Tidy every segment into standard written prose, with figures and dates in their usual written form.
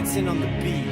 Dansonn on the beat.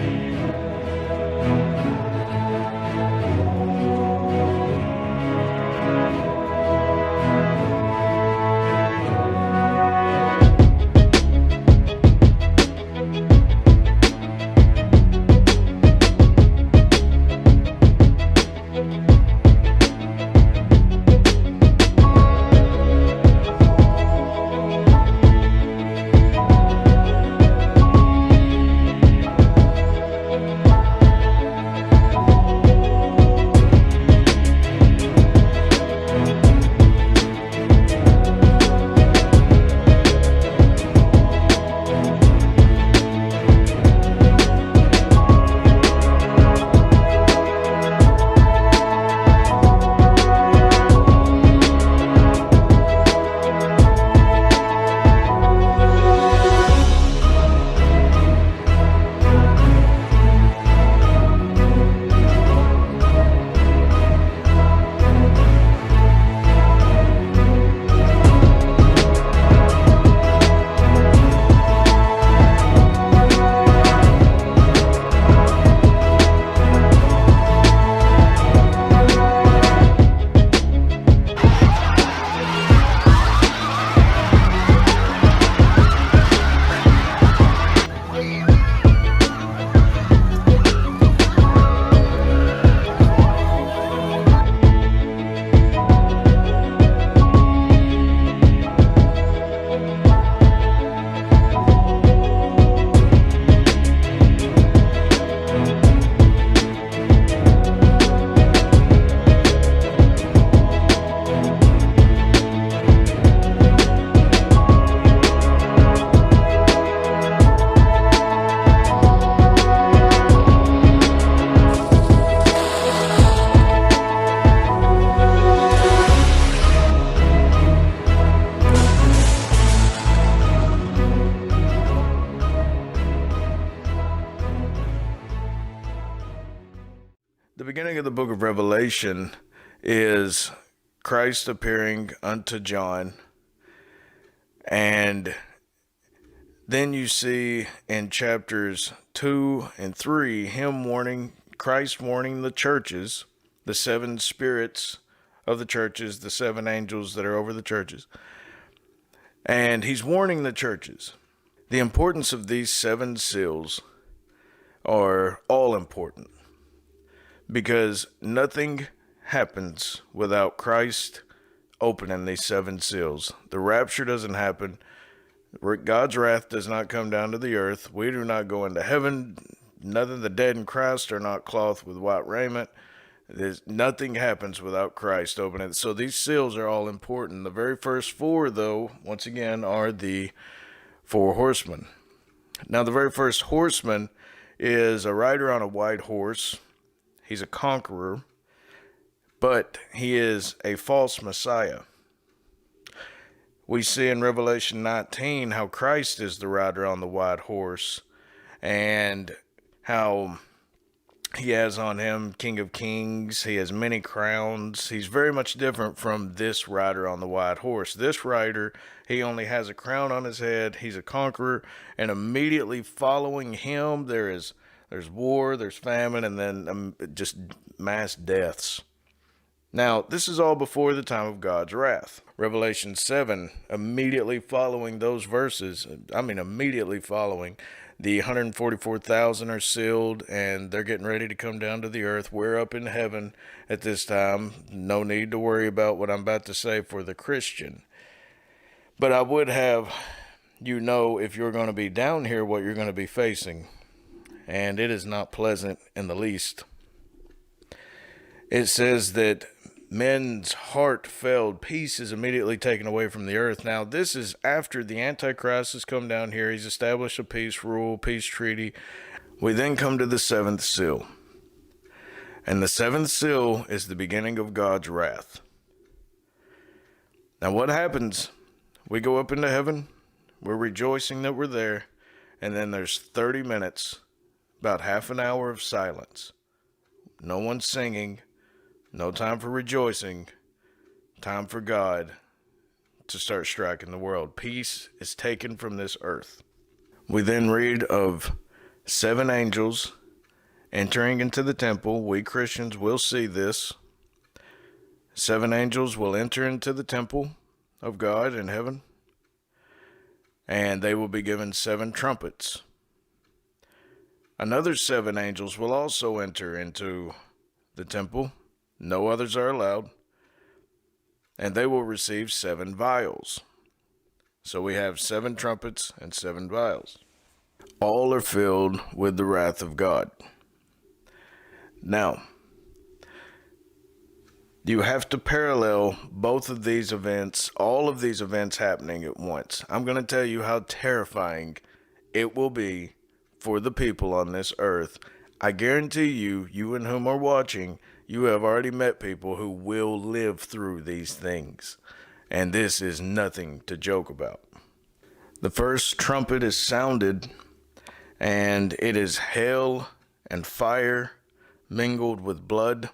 The beginning of the book of Revelation is Christ appearing unto John, and then you see in chapters 2 and 3 Christ warning the churches, the seven spirits of the churches, the seven angels that are over the churches, and he's warning the churches. The importance of these seven seals are all important, because nothing happens without Christ opening these seven seals. The rapture doesn't happen. God's wrath does not come down to the earth. We do not go into heaven. None of the dead in Christ are not clothed with white raiment. Nothing happens without Christ opening it. So these seals are all important. The very first four, though, once again, are the four horsemen. Now, the very first horseman is a rider on a white horse. He's a conqueror, but he is a false Messiah. We see in Revelation 19 how Christ is the rider on the white horse, and how he has on him King of Kings. He has many crowns. He's very much different from this rider on the white horse. This rider, he only has a crown on his head. He's a conqueror, and immediately following him, there's war, there's famine, and then just mass deaths. Now, this is all before the time of God's wrath. Revelation 7, immediately following those verses, immediately following, the 144,000 are sealed, and they're getting ready to come down to the earth. We're up in heaven at this time. No need to worry about what I'm about to say for the Christian. But I would have you know, if you're going to be down here, what you're going to be facing. And it is not pleasant in the least. It says that men's heart failed. Peace is immediately taken away from the earth. Now, this is after the Antichrist has come down here. He's established a peace rule, peace treaty. We then come to the seventh seal. And the seventh seal is the beginning of God's wrath. Now, what happens? We go up into heaven. We're rejoicing that we're there. And then there's 30 minutes, about half an hour of silence. No one's singing. No time for rejoicing. Time for God to start striking the world. Peace is taken from this earth. We then read of 7 angels entering into the temple. We Christians will see this. 7 angels will enter into the temple of God in heaven, and they will be given 7 trumpets. Another 7 angels will also enter into the temple. No others are allowed. And they will receive 7 vials. So we have 7 trumpets and 7 vials. All are filled with the wrath of God. Now, you have to parallel both of these events, all of these events happening at once. I'm going to tell you how terrifying it will be for the people on this earth. I guarantee you, you and whom are watching, you have already met people who will live through these things. And this is nothing to joke about. The first trumpet is sounded, and it is hail and fire mingled with blood.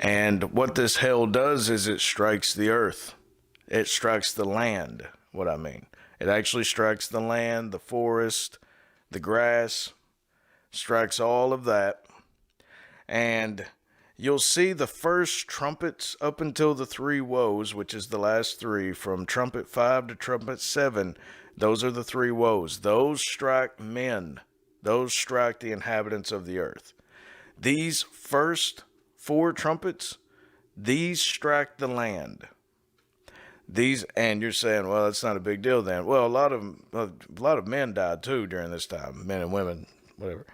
And what this hail does is it strikes the earth. It strikes the land, what I mean. It actually strikes the land, the forest, the grass, strikes all of that. And you'll see the first trumpets up until the 3 woes, which is the last 3, from trumpet 5 to trumpet 7. Those are the 3 woes. Those strike men. Those strike the inhabitants of the earth. These first 4 trumpets, these strike the land. These, and you're saying, well, that's not a big deal then. Well, a lot of men died too during this time, men and women, whatever.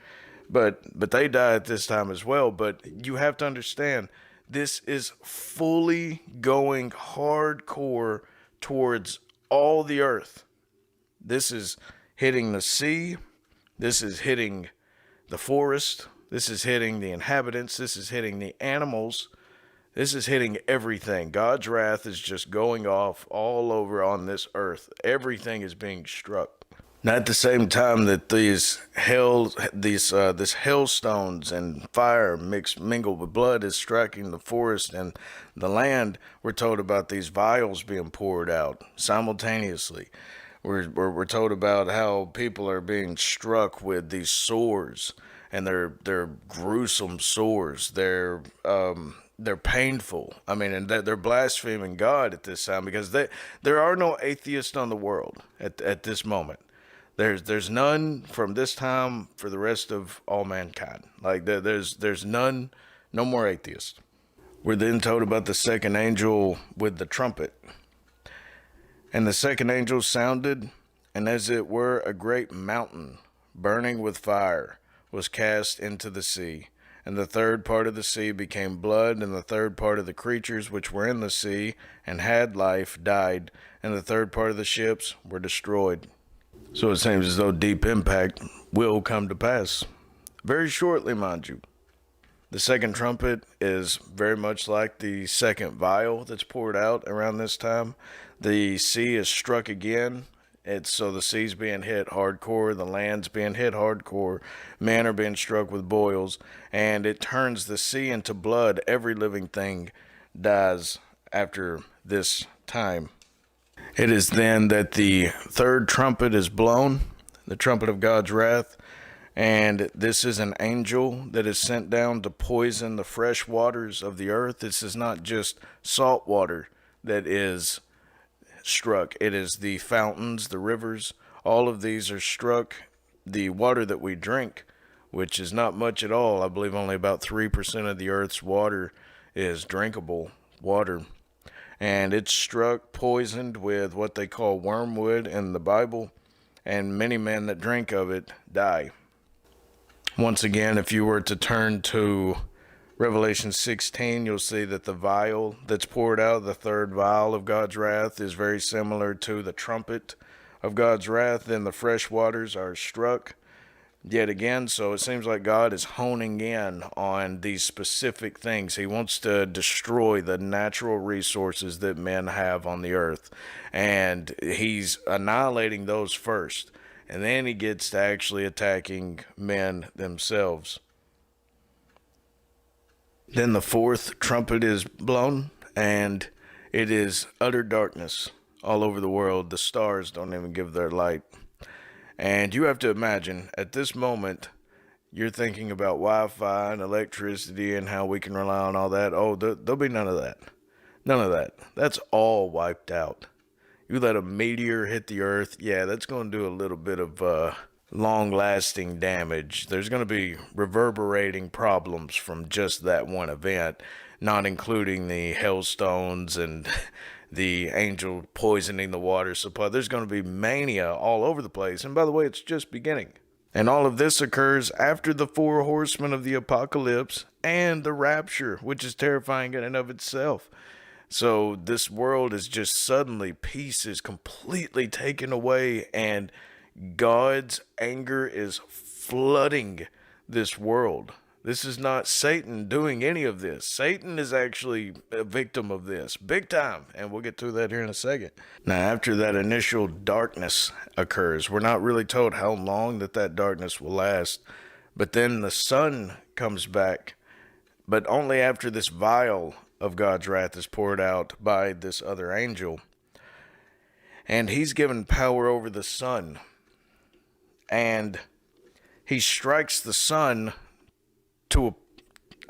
But they die at this time as well. But you have to understand, this is fully going hardcore towards all the earth. This is hitting the sea. This is hitting the forest. This is hitting the inhabitants. This is hitting the animals. This is hitting everything. God's wrath is just going off all over on this earth. Everything is being struck. Now, at the same time that this hailstones and fire mingled with blood is striking the forest and the land, we're told about these vials being poured out simultaneously. We're told about how people are being struck with these sores, and they're gruesome sores. They're painful. I mean, and they're blaspheming God at this time, because there are no atheists on the world at this moment. There's none from this time for the rest of all mankind. Like there's none, no more atheists. We're then told about the second angel with the trumpet. And the second angel sounded, and as it were a great mountain burning with fire was cast into the sea. And the third part of the sea became blood, and the third part of the creatures which were in the sea and had life died, and the third part of the ships were destroyed. So it seems as though deep impact will come to pass. Very shortly, mind you. The second trumpet is very much like the second vial that's poured out around this time. The sea is struck again. So the sea's being hit hardcore, the land's being hit hardcore, men are being struck with boils, and it turns the sea into blood. Every living thing dies after this time. It is then that the third trumpet is blown, the trumpet of God's wrath, and this is an angel that is sent down to poison the fresh waters of the earth. This is not just salt water that is struck. It is the fountains, the rivers, all of these are struck. The water that we drink, which is not much at all, I believe only about 3% of the earth's water is drinkable water. And it's struck, poisoned with what they call wormwood in the Bible, and many men that drink of it die. Once again, if you were to turn to Revelation 16, you'll see that the vial that's poured out, the third vial of God's wrath, is very similar to the trumpet of God's wrath. Then the fresh waters are struck yet again. So it seems like God is honing in on these specific things. He wants to destroy the natural resources that men have on the earth. And he's annihilating those first. And then he gets to actually attacking men themselves. Then the fourth trumpet is blown, and it is utter darkness all over the world. The stars don't even give their light. And you have to imagine, at this moment, you're thinking about Wi-Fi and electricity and how we can rely on all that. Oh, there'll be none of that. None of that. That's all wiped out. You let a meteor hit the earth, yeah, that's going to do a little bit of long-lasting damage. There's going to be reverberating problems from just that one event, not including the hailstones and the angel poisoning the water supply. There's going to be mania all over the place. And by the way, it's just beginning. And all of this occurs after the four horsemen of the apocalypse and the rapture, which is terrifying in and of itself. So this world is just suddenly, peace is completely taken away, and God's anger is flooding this world. This is not Satan doing any of this. Satan is actually a victim of this, big time, and we'll get to that here in a second. Now, after that initial darkness occurs, we're not really told how long that darkness will last, but then the sun comes back, but only after this vial of God's wrath is poured out by this other angel. And he's given power over the sun. And he strikes the sun to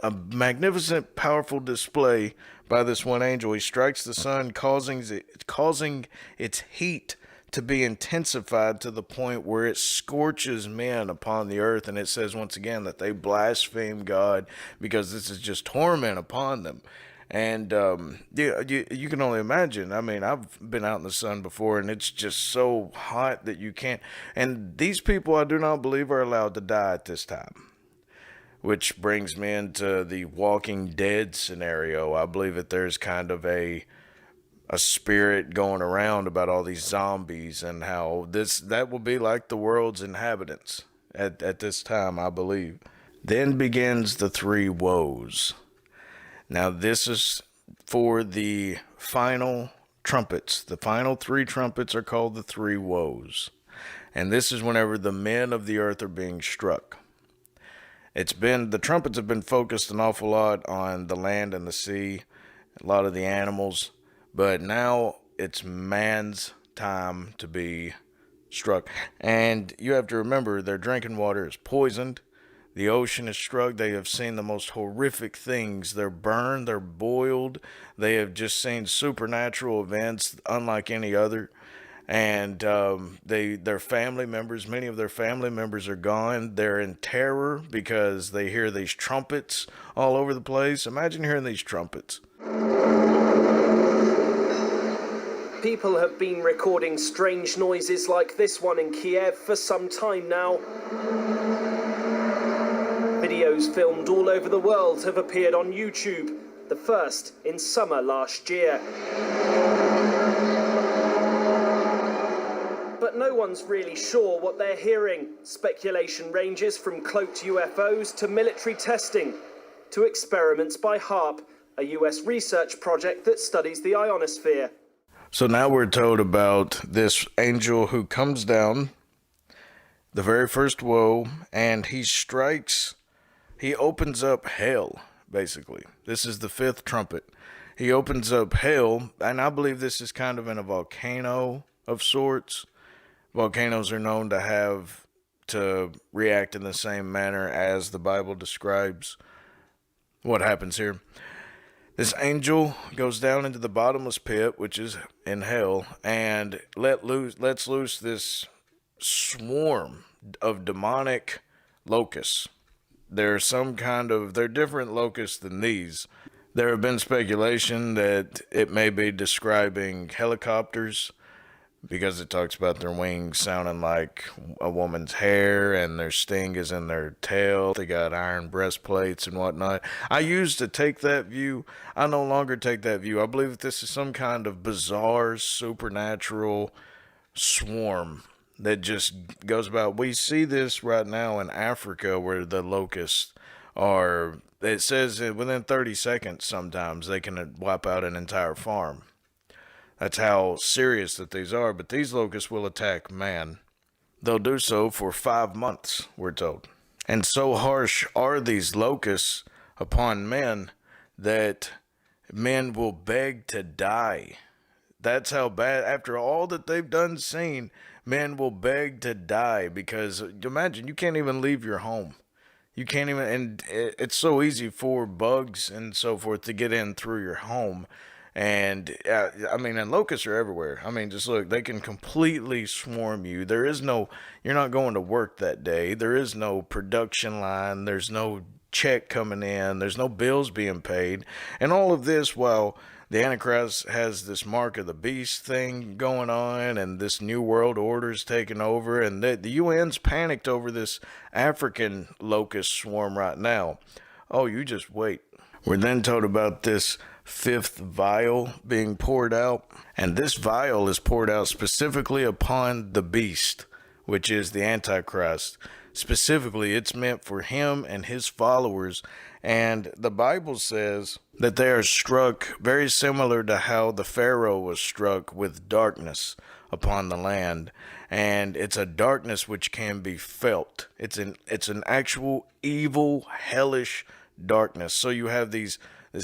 a magnificent, powerful display by this one angel. He strikes the sun, causing its heat to be intensified to the point where it scorches men upon the earth. And it says once again that they blaspheme God because this is just torment upon them. And you can only imagine. I mean, I've been out in the sun before, and it's just so hot that you can't. And these people, I do not believe, are allowed to die at this time. Which brings me into the Walking Dead scenario. I believe that there's kind of a spirit going around about all these zombies and how that will be like the world's inhabitants at this time, I believe. Then begins the three woes. Now, this is for the final trumpets. The final three trumpets are called the three woes. And this is whenever the men of the earth are being struck. The trumpets have been focused an awful lot on the land and the sea, a lot of the animals, but now it's man's time to be struck. And you have to remember, their drinking water is poisoned. The ocean is struck. They have seen the most horrific things. They're burned. They're boiled. They have just seen supernatural events unlike any other. And their family members, many of their family members are gone. They're in terror because they hear these trumpets all over the place. Imagine hearing these trumpets. People have been recording strange noises like this one in Kiev for some time now. Videos filmed all over the world have appeared on YouTube, the first in summer last year. But no one's really sure what they're hearing. Speculation ranges from cloaked UFOs to military testing, to experiments by HAARP, a US research project that studies the ionosphere. So now we're told about this angel who comes down, the very first woe, and he opens up hell, basically. This is the fifth trumpet. He opens up hell, and I believe this is kind of in a volcano of sorts. Volcanoes are known to react in the same manner as the Bible describes what happens here. This angel goes down into the bottomless pit, which is in hell, and lets loose this swarm of demonic locusts. They're different locusts than these. There have been speculation that it may be describing helicopters because it talks about their wings sounding like a woman's hair and their sting is in their tail. They got iron breastplates and whatnot. I used to take that view. I no longer take that view. I believe that this is some kind of bizarre supernatural swarm that just goes about. We see this right now in Africa where the locusts are, it says within 30 seconds sometimes they can wipe out an entire farm. That's how serious that these are. But these locusts will attack man. They'll do so for 5 months, we're told. And so harsh are these locusts upon men that men will beg to die. That's how bad, after all that they've done seen, men will beg to die because imagine you can't even leave your home. You can't even, and it's so easy for bugs and so forth to get in through your home. And I mean, and locusts are everywhere. I mean, just look, they can completely swarm you. There is no, you're not going to work that day. There is no production line. There's no check coming in. There's no bills being paid. And all of this while the Antichrist has this mark of the beast thing going on, and this new world order's taking over, and the UN's panicked over this African locust swarm right now. Oh, you just wait. We're then told about this fifth vial being poured out, and this vial is poured out specifically upon the beast, which is the Antichrist. Specifically, it's meant for him and his followers, and the Bible says that they are struck very similar to how the Pharaoh was struck with darkness upon the land, and it's a darkness which can be felt. It's an actual evil, hellish darkness. So you have this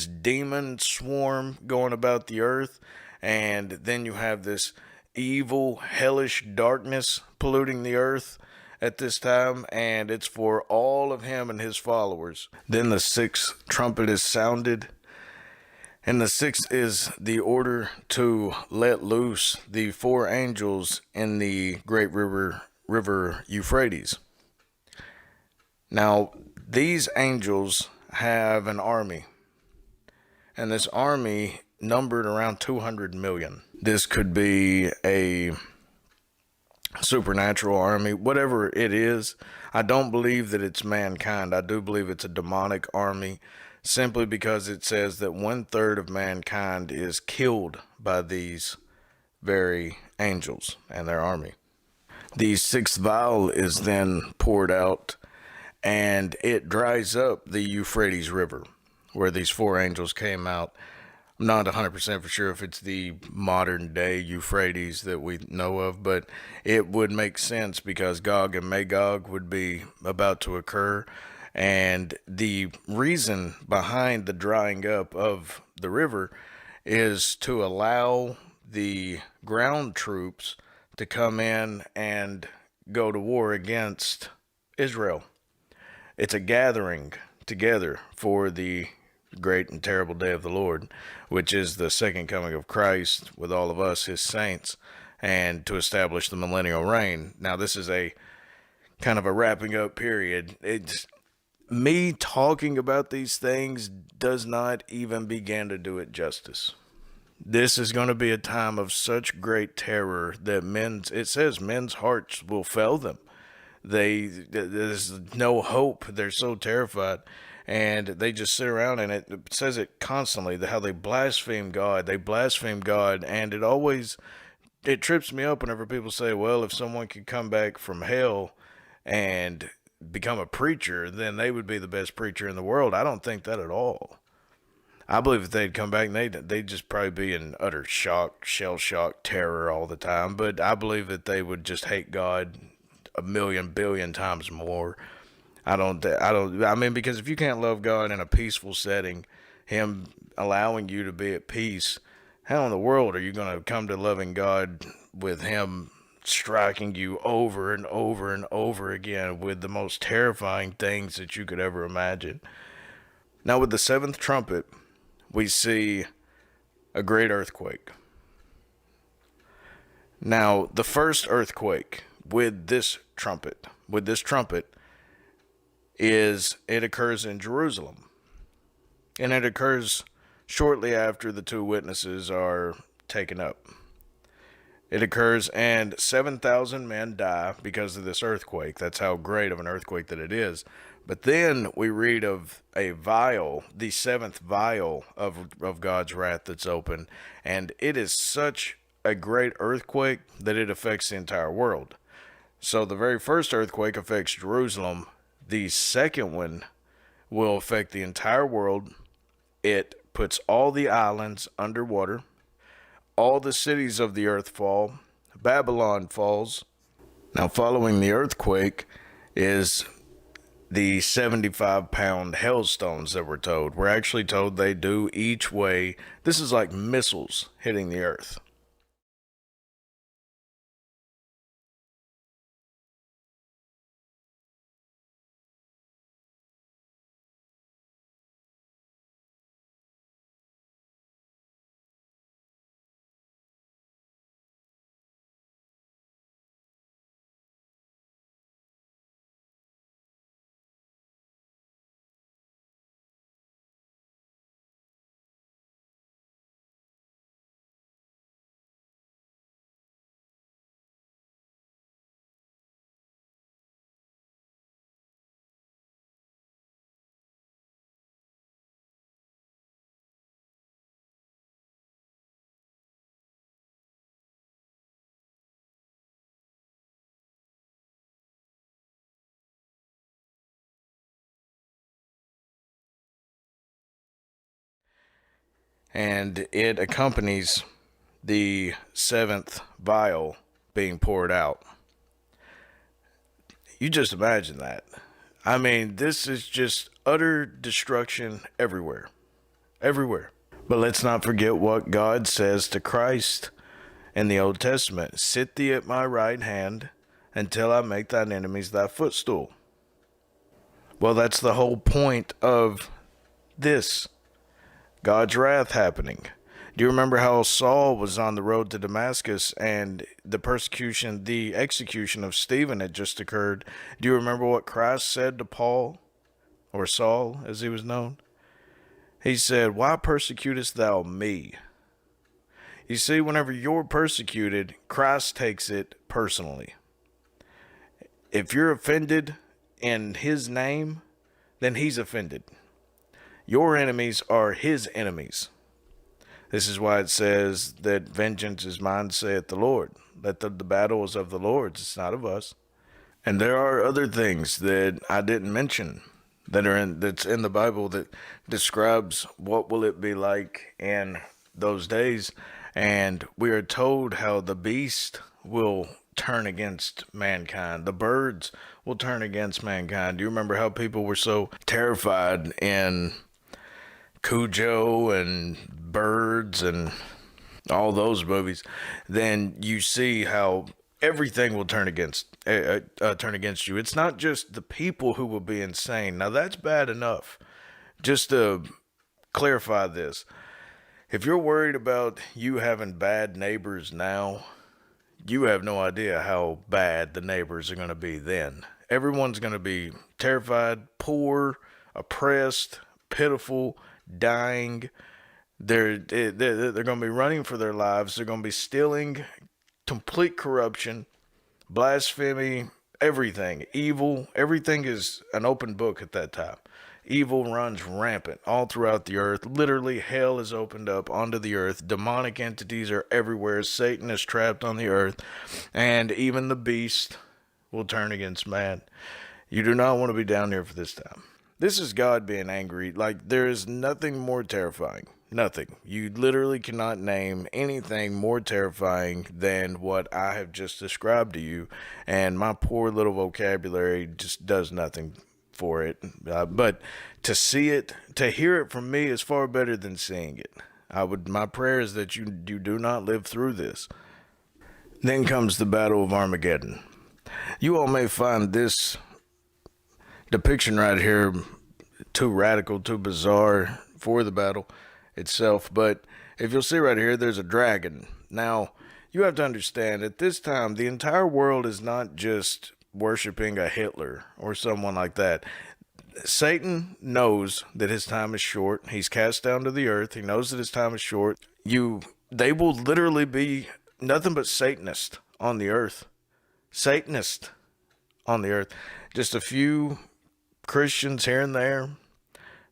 demon swarm going about the earth, and then you have this evil, hellish darkness polluting the earth at this time, and it's for all of him and his followers. Then the sixth trumpet is sounded, and the sixth is the order to let loose the four angels in the great river Euphrates. Now, these angels have an army, and this army numbered around 200 million. This could be a supernatural army, whatever it is. I don't believe that it's mankind. I do believe it's a demonic army, simply because it says that 1/3 of mankind is killed by these very angels and their army. The sixth vial is then poured out, and it dries up the Euphrates River where these four angels came out. I'm not 100% for sure if it's the modern day Euphrates that we know of, but it would make sense because Gog and Magog would be about to occur. And the reason behind the drying up of the river is to allow the ground troops to come in and go to war against Israel. It's a gathering together for the great and terrible day of the Lord, which is the second coming of Christ with all of us, his saints, and to establish the millennial reign. Now, this is a kind of a wrapping up period. It's me talking about these things does not even begin to do it justice. This is going to be a time of such great terror that it says men's hearts will fail them. There's no hope. They're so terrified, and they just sit around, and it says it constantly, how they blaspheme God. They blaspheme God, and it trips me up whenever people say, well, if someone could come back from hell and become a preacher, then they would be the best preacher in the world. I don't think that at all. I believe if they'd come back, they'd just probably be in utter shock, shell shock, terror all the time. But I believe that they would just hate God a million billion times more. I mean, because if you can't love God in a peaceful setting, him allowing you to be at peace, how in the world are you going to come to loving God with him striking you over and over and over again with the most terrifying things that you could ever imagine? Now, with the seventh trumpet, we see a great earthquake. Now, the first earthquake with this trumpet, it occurs in Jerusalem. And it occurs shortly after the two witnesses are taken up. It occurs, and 7,000 men die because of this earthquake. That's how great of an earthquake that it is. But then we read of a vial, the seventh vial of God's wrath that's open. And it is such a great earthquake that it affects the entire world. So the very first earthquake affects Jerusalem. The second one will affect the entire world. It puts all the islands underwater. All the cities of the earth fall. Babylon falls. Now, following the earthquake is the 75-pound hailstones that we're told. We're actually told they do each way. This is like missiles hitting the earth. and it accompanies the seventh vial being poured out. You just imagine that. I mean, this is just utter destruction everywhere. Everywhere. But let's not forget what God says to Christ in the Old Testament. Sit thee at my right hand until I make thine enemies thy footstool. Well, that's the whole point of this. God's wrath happening. Do you remember how Saul was on the road to Damascus and the execution of Stephen had just occurred? Do you remember what Christ said to Paul, or Saul as he was known? He said, why persecutest thou me? You see, whenever you're persecuted, Christ takes it personally. If you're offended in his name, then he's offended. Your enemies are his enemies. This is why it says that vengeance is mine, saith the Lord. That the battle is of the Lord's, it's not of us. And there are other things that I didn't mention that's in the Bible that describes what will it be like in those days. And we are told how the beast will turn against mankind. The birds will turn against mankind. Do you remember how people were so terrified in Cujo and Birds and all those movies? Then you see how everything will turn against you. It's not just the people who will be insane. Now that's bad enough. Just to clarify this, if you're worried about you having bad neighbors now, you have no idea how bad the neighbors are going to be then. Everyone's going to be terrified, poor, oppressed, pitiful, dying. They're going to be running for their lives. They're going to be stealing, complete corruption, blasphemy, everything, evil. Everything is an open book at that time. Evil runs rampant all throughout the earth. Literally, hell is opened up onto the earth. Demonic entities are everywhere. Satan is trapped on the earth. And even the beast will turn against man. You do not want to be down here for this time. This is God being angry. Like, there is nothing more terrifying. Nothing. You literally cannot name anything more terrifying than what I have just described to you. And my poor little vocabulary just does nothing for it. But to see it, to hear it from me is far better than seeing it. My prayer is that you do not live through this. Then comes the Battle of Armageddon. You all may find this depiction right here too radical, too bizarre for the battle itself, but if you'll see right here, there's a dragon. Now, you have to understand, at this time, the entire world is not just worshiping a Hitler or someone like that. Satan knows that his time is short. He's cast down to the earth. He knows that his time is short. They will literally be nothing but Satanists on the earth. Satanists on the earth. Just a few Christians here and there,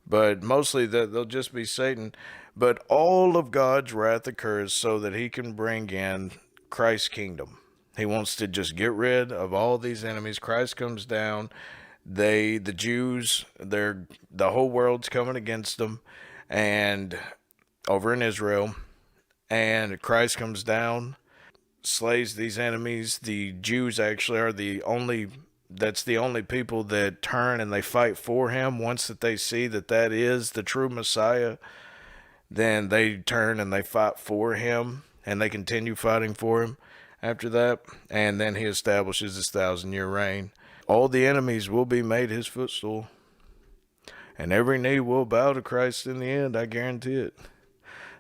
but mostly they'll just be Satan. But all of God's wrath occurs so that he can bring in Christ's kingdom. He wants to just get rid of all these enemies. Christ comes down. The Jews, the whole world's coming against them, and over in Israel, and Christ comes down, slays these enemies. The Jews actually are that's the only people that turn and they fight for him. Once that they see that is the true Messiah, then they turn and they fight for him, and they continue fighting for him after that. And then he establishes his 1,000-year reign. All the enemies will be made his footstool, and every knee will bow to Christ in the end. I guarantee it.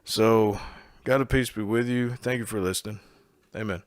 So, God of peace be with you. Thank you for listening. Amen.